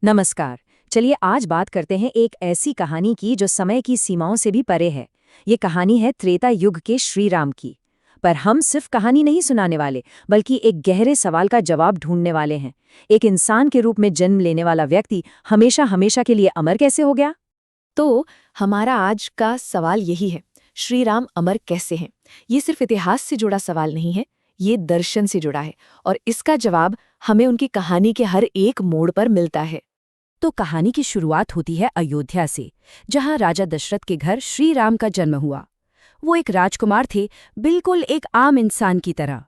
नमस्कार। चलिए आज बात करते हैं एक ऐसी कहानी की जो समय की सीमाओं से भी परे है। ये कहानी है त्रेता युग के श्री राम की। पर हम सिर्फ कहानी नहीं सुनाने वाले, बल्कि एक गहरे सवाल का जवाब ढूंढने वाले हैं। एक इंसान के रूप में जन्म लेने वाला व्यक्ति हमेशा हमेशा के लिए अमर कैसे हो गया? तो हमारा आज का सवाल यही है, श्री राम अमर कैसे हैं? ये सिर्फ इतिहास से जुड़ा सवाल नहीं है, ये दर्शन से जुड़ा है और इसका जवाब हमें उनकी कहानी के हर एक मोड़ पर मिलता है। तो कहानी की शुरुआत होती है अयोध्या से, जहां राजा दशरथ के घर श्री राम का जन्म हुआ। वो एक राजकुमार थे, बिल्कुल एक आम इंसान की तरह।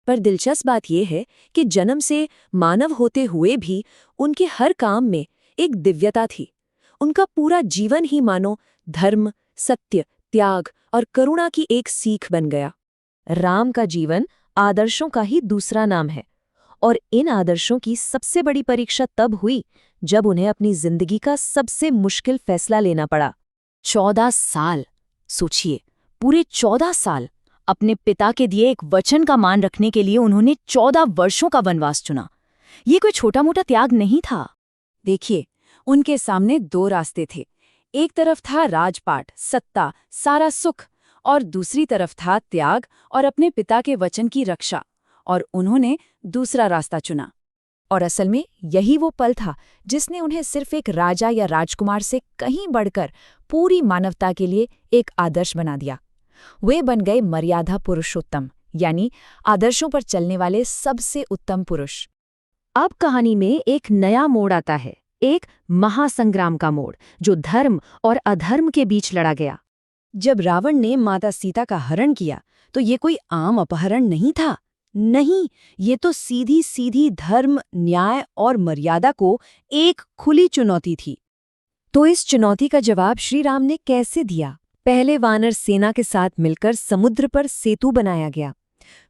पर दिलचस्प बात यह है कि जन्म से मानव होते हुए भी उनके हर काम में एक दिव्यता थी। उनका पूरा जीवन ही मानो धर्म, सत्य, त्याग और करुणा की एक सीख बन गया। राम का जीवन आदर्शों का ही दूसरा नाम है, और इन आदर्शों की सबसे बड़ी परीक्षा तब हुई जब उन्हें अपनी जिंदगी का सबसे मुश्किल फैसला लेना पड़ा। 14 साल, सोचिए, पूरे 14 साल अपने पिता के दिए एक वचन का मान रखने के लिए उन्होंने 14 वर्षों का वनवास चुना। ये कोई छोटा मोटा त्याग नहीं था। देखिए, उनके सामने दो रास्ते थे। एक तरफ था राजपाट, सत्ता, सारा सुख, और दूसरी तरफ था त्याग और अपने पिता के वचन की रक्षा। और उन्होंने दूसरा रास्ता चुना। और असल में यही वो पल था जिसने उन्हें सिर्फ एक राजा या राजकुमार से कहीं बढ़कर पूरी मानवता के लिए एक आदर्श बना दिया। वे बन गए मर्यादा पुरुषोत्तम, यानी आदर्शों पर चलने वाले सबसे उत्तम पुरुष। अब कहानी में एक नया मोड़ आता है, एक महासंग्राम का मोड़, जो धर्म और अधर्म के बीच लड़ा गया। जब रावण ने माता सीता का हरण किया, तो ये कोई आम अपहरण नहीं था। नहीं, ये तो सीधी सीधी धर्म, न्याय और मर्यादा को एक खुली चुनौती थी। तो इस चुनौती का जवाब श्री राम ने कैसे दिया? पहले वानर सेना के साथ मिलकर समुद्र पर सेतु बनाया गया,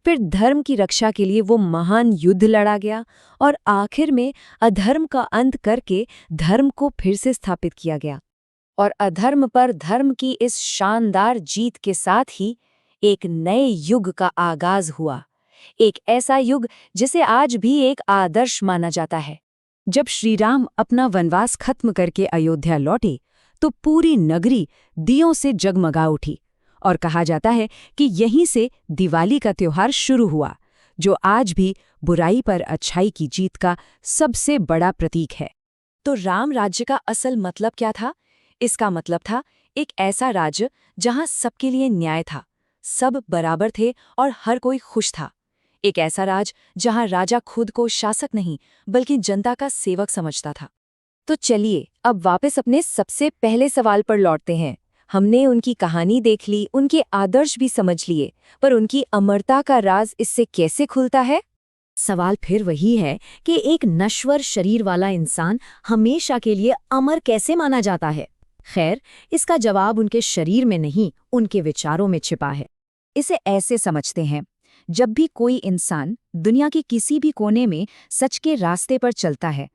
फिर धर्म की रक्षा के लिए वो महान युद्ध लड़ा गया, और आखिर में अधर्म का अंत करके धर्म को फिर से स्थापित किया गया। और अधर्म पर धर्म की इस शानदार जीत के साथ ही एक नए युग का आगाज हुआ। एक ऐसा युग जिसे आज भी एक आदर्श माना जाता है। जब श्री राम अपना वनवास खत्म करके अयोध्या लौटे, तो पूरी नगरी दियों से जगमगा उठी, और कहा जाता है कि यहीं से दिवाली का त्योहार शुरू हुआ, जो आज भी बुराई पर अच्छाई की जीत का सबसे बड़ा प्रतीक है। तो राम राज्य का असल मतलब क्या था? इसका मतलब था एक ऐसा राज्य जहां सबके लिए न्याय था, सब बराबर थे और हर कोई खुश था। एक ऐसा राज जहां राजा खुद को शासक नहीं, बल्कि जनता का सेवक समझता था। तो चलिए अब वापस अपने सबसे पहले सवाल पर लौटते हैं। हमने उनकी कहानी देख ली, उनके आदर्श भी समझ लिए, पर उनकी अमरता का राज इससे कैसे खुलता है? सवाल फिर वही है कि एक नश्वर शरीर वाला इंसान हमेशा के लिए अमर कैसे माना जाता है? खैर, इसका जवाब उनके शरीर में नहीं, उनके विचारों में छिपा है। इसे ऐसे समझते हैं, जब भी कोई इंसान दुनिया के किसी भी कोने में सच के रास्ते पर चलता है,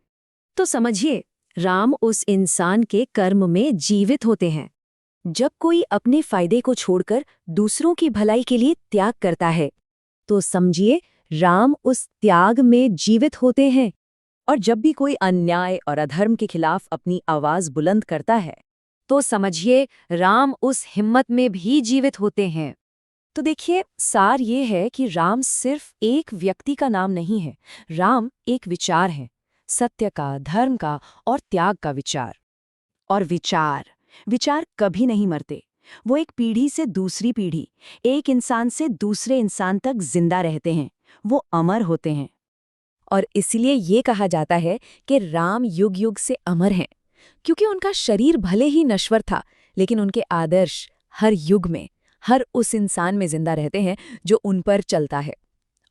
तो समझिए राम उस इंसान के कर्म में जीवित होते हैं। जब कोई अपने फायदे को छोड़कर दूसरों की भलाई के लिए त्याग करता है, तो समझिए राम उस त्याग में जीवित होते हैं। और जब भी कोई अन्याय और अधर्म के खिलाफ अपनी आवाज बुलंद करता है, तो समझिए राम उस हिम्मत में भी जीवित होते हैं। तो देखिए, सार ये है कि राम सिर्फ एक व्यक्ति का नाम नहीं है, राम एक विचार है, सत्य का, धर्म का और त्याग का विचार। और विचार कभी नहीं मरते। वो एक पीढ़ी से दूसरी पीढ़ी, एक इंसान से दूसरे इंसान तक जिंदा रहते हैं, वो अमर होते हैं। और इसलिए ये कहा जाता है कि राम युग युग से अमर हैं, क्योंकि उनका शरीर भले ही नश्वर था, लेकिन उनके आदर्श हर युग में, हर उस इंसान में जिंदा रहते हैं जो उन पर चलता है।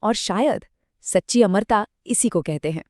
और शायद सच्ची अमरता इसी को कहते हैं।